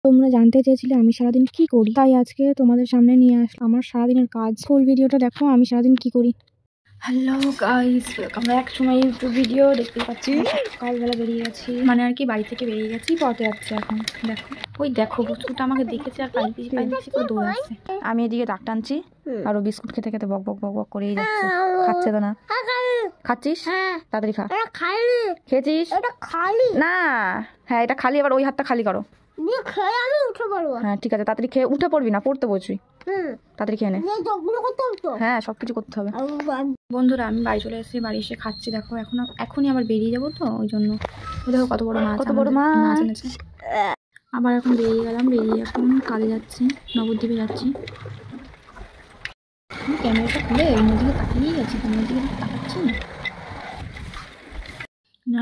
তোমরা জানতে চেয়েছিলে আমি সারাদিন কি করি, তাই আজকে তোমাদের সামনে নিয়ে আসলাম আমার সারাদিনের কাজ। ফুল ভিডিওটা দেখো আমি সারাদিন কি করি। Hello guys, welcome back to my YouTube video. দেখতে পাচ্ছি সকালবেলা বেরিয়ে গেছি, মানে আর কি বাড়ি থেকে বেরিয়ে গেছি, পথে যাচ্ছে এখন। দেখো ওই দেখো বুস্কুটটা আমাকে দেখেছে আর পাইন পিছি করে দৌড়ে আসছে। আমি এদিকে দাগ টানছি আর ও বিস্কুট খেতে খেতে বক বক বক বক করেই যাচ্ছে। খাচ্ছে তো না? খাচ্ছিস? তাড়াতাড়ি খা। খেয়েছিস না? হ্যাঁ এটা খালি, আবার ওই হাতটা খালি করো। হ্যাঁ ঠিক আছে, তাড়াতাড়ি খেয়ে উঠে পড়বি না, পড়তে বলছি। তাড়াতাড়ি খেয়ে নে। হ্যাঁ সবকিছু করতে হবে। বন্ধুরা আমি বাড়ি চলে এসেছি, বাড়ি এসে খাচ্ছি। দেখো এখনই আবার বেরিয়ে যাবো তো, ওই জন্য। দেখো কত বড় মাছ, কত বড় মাছ এনেছে। আবার এখন বেরিয়ে গেলাম, বেরিয়ে এখন কাজে যাচ্ছি, নবদ্বীপে যাচ্ছি। ক্যামেরাটা খুলে অন্যদিকে তাকিয়েই গেছি, ক্যামেরার দিকে তাকাচ্ছি না।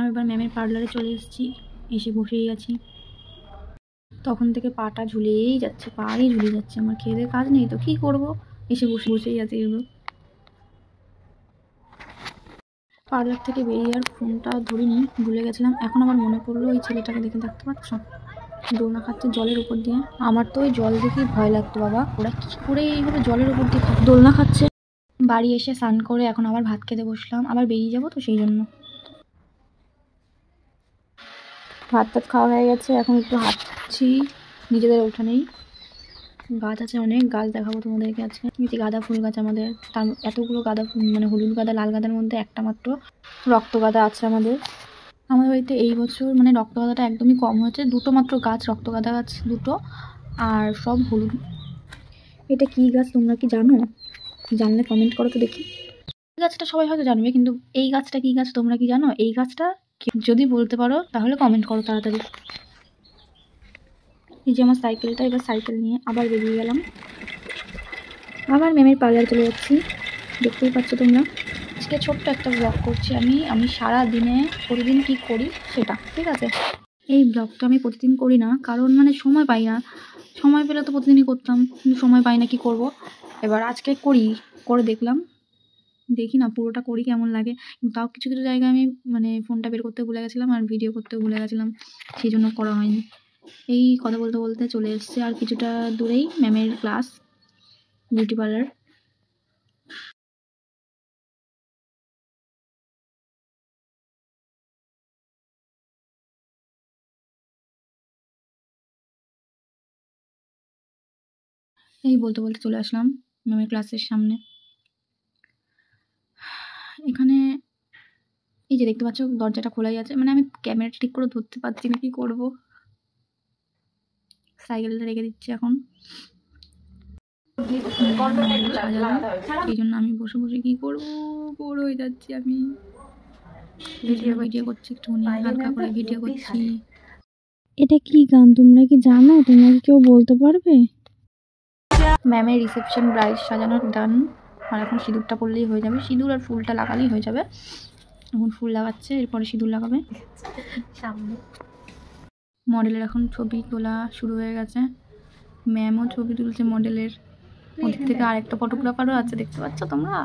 এবার ম্যামের পার্লারে চলে এসেছি, এসে বসেই গেছি। তখন থেকে পাটা ঝুলিয়েই যাচ্ছে, পাই ঝুলিয়ে যাচ্ছে। আমার খেয়ে কাজ নেই তো কি করব, এসে বসেই আছে এগুলো। পার্লার থেকে বেরিয়ে আর ফোনটা ধরিনি, ভুলে গেছিলাম। এখন আমার মনে পড়লো ওই ছেলেটাকে দেখে, দেখতে পাচ্ছ দোলনা খাচ্ছে জলের উপর দিয়ে। আমার তো ওই জল দেখেই ভয় লাগতো বাবা, ওরা কি করে এইভাবে জলের উপর দিয়ে দোলনা খাচ্ছে। বাড়ি এসে স্নান করে এখন আবার ভাত খেতে বসলাম, আবার বেরিয়ে যাবো তো সেই জন্য। ভাত টাত খাওয়া হয়ে গেছে, এখন একটু হাঁটছি নিজেদের উঠানেই। গাছ আছে অনেক, গাছ দেখাবো তোমাদেরকে আজকে। গাঁদা ফুল গাছ আমাদের, তার এতগুলো গাঁদা ফুল, মানে হলুদ গাঁদা লাল গাঁদার মধ্যে একটা মাত্র রক্ত গাঁদা আছে আমাদের বাড়িতে। এই বছর মানে রক্ত গাঁদাটা একদমই কম হয়েছে, দুটো মাত্র গাছ রক্ত গাঁদা গাছ, দুটো, আর সব হলুদ। এটা কি গাছ তোমরা কি জানো? জানলে কমেন্ট করো তো দেখি। এই গাছটা সবাই হয়তো জানবে, কিন্তু এই গাছটা কি গাছ তোমরা কি জানো? এই গাছটা যদি বলতে পারো তাহলে কমেন্ট করো তাড়াতাড়ি। এই যে আমার সাইকেলটা, এবার সাইকেল নিয়ে আবার বেরিয়ে গেলাম, আবার ম্যামের পার্লার চলে যাচ্ছি। দেখতেই পাচ্ছ তোমরা। আজকে ছোট্ট একটা ব্লগ করছি আমি সারা দিনে প্রতিদিন কি করি সেটা, ঠিক আছে? এই ব্লগটা আমি প্রতিদিন করি না, কারণ মানে সময় পাই না। সময় পেলে তো প্রতিদিনই করতাম, কিন্তু সময় পাই না, কি করব। এবার আজকে করে দেখলাম, দেখি না পুরোটা করি কেমন লাগে। তাও কিছু কিছু জায়গায় আমি মানে ফোনটা বের করতে ভুলে গেছিলাম আর ভিডিও করতেও ভুলে গেছিলাম, সেই জন্য করা হয়নি। এই কথা বলতে বলতে চলে এসছে আর কিছুটা দূরেই ম্যামের ক্লাস, বিউটি পার্লার। এই বলতে বলতে চলে আসলাম ম্যামের ক্লাসের সামনে। এখানে এই যে দেখতে পাচ্ছ দরজাটা খোলাই আছে, মানে আমি ক্যামেরাটা ঠিক করে ধরতে পারছি না, কি করব। সাইকেলটা রেখে দিচ্ছি এখন, এই জন্য আমি বসে বসে কি করব, বোর হয়ে যাচ্ছি। আমি ভিডিও করছি, একটুখানি হালকা করে ভিডিও করছি। এটা কি গান তোমরা কি জানো? তোমরা কি কেউ বলতে পারবে? ম্যামের রিসেপশন ব্রাইড সাজানোর গান, আর এখন সিঁদুরটা পরলেই হয়ে যাবে, সিঁদুর আর ফুলটা লাগালেই হয়ে যাবে। এখন ফুল লাগাচ্ছে, এরপরে সিঁদুর লাগাবে। সামনে মডেলের এখন ছবি তোলা শুরু হয়ে গেছে, ম্যামও ছবি তুলছে মডেলের। ওদিক থেকে আরেকটা ফটোগ্রাফারও আছে, দেখতে পাচ্ছ তোমরা।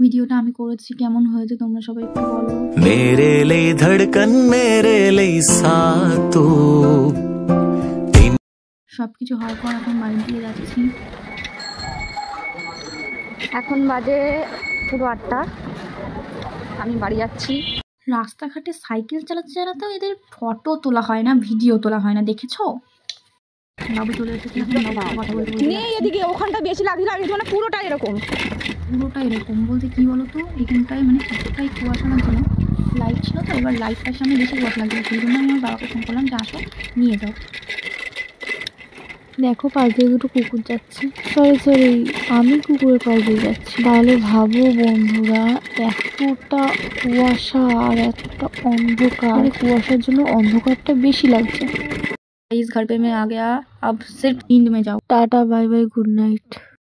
ভিডিওটা আমি করেছি, কেমন হয়েছে তোমরা সবাই একটু বলো। মেরে লাই ধড়কন মেরে লাই সাতু। সবকিছু হওয়ার পর এখন বাড়ি দিয়ে যাচ্ছি। এখন বাজে পুরো 8টা, আমি বাড়ি যাচ্ছি। রাস্তাঘাটে সাইকেল চালাতে চালাতেও এদের ফটো তোলা হয় না, ভিডিও তোলা হয় না, দেখেছো? বাবু চলে এসেছে, কথা বলতে এদিকে ওখানটা বেশি লাগে, মানে পুরোটা এরকম বলতে কি বলতো, এখানটায় মানে এতটাই কুয়াশা লাগছিল, লাইট ছিল তো, এবার লাইটটার সামনে বেশি কুয়াশা লাগছিল, সেই জন্য আমি আমার বাবাকে ফোন করলাম যে আসো নিয়ে যাও। দেখো পাশ দিয়ে দুটো কুকুর যাচ্ছে, সরি আমি কুকুরের পাশ দিয়ে যাচ্ছি। তাহলে ভাবো বন্ধুরা, এতটা কুয়াশা আর এতটা অন্ধকার, কুয়াশার জন্য অন্ধকারটা বেশি লাগছে। इस घर पे मैं आ गया, अब सिर्फ नींद में जाओ। टाटा बाय बाय गुड नाइट।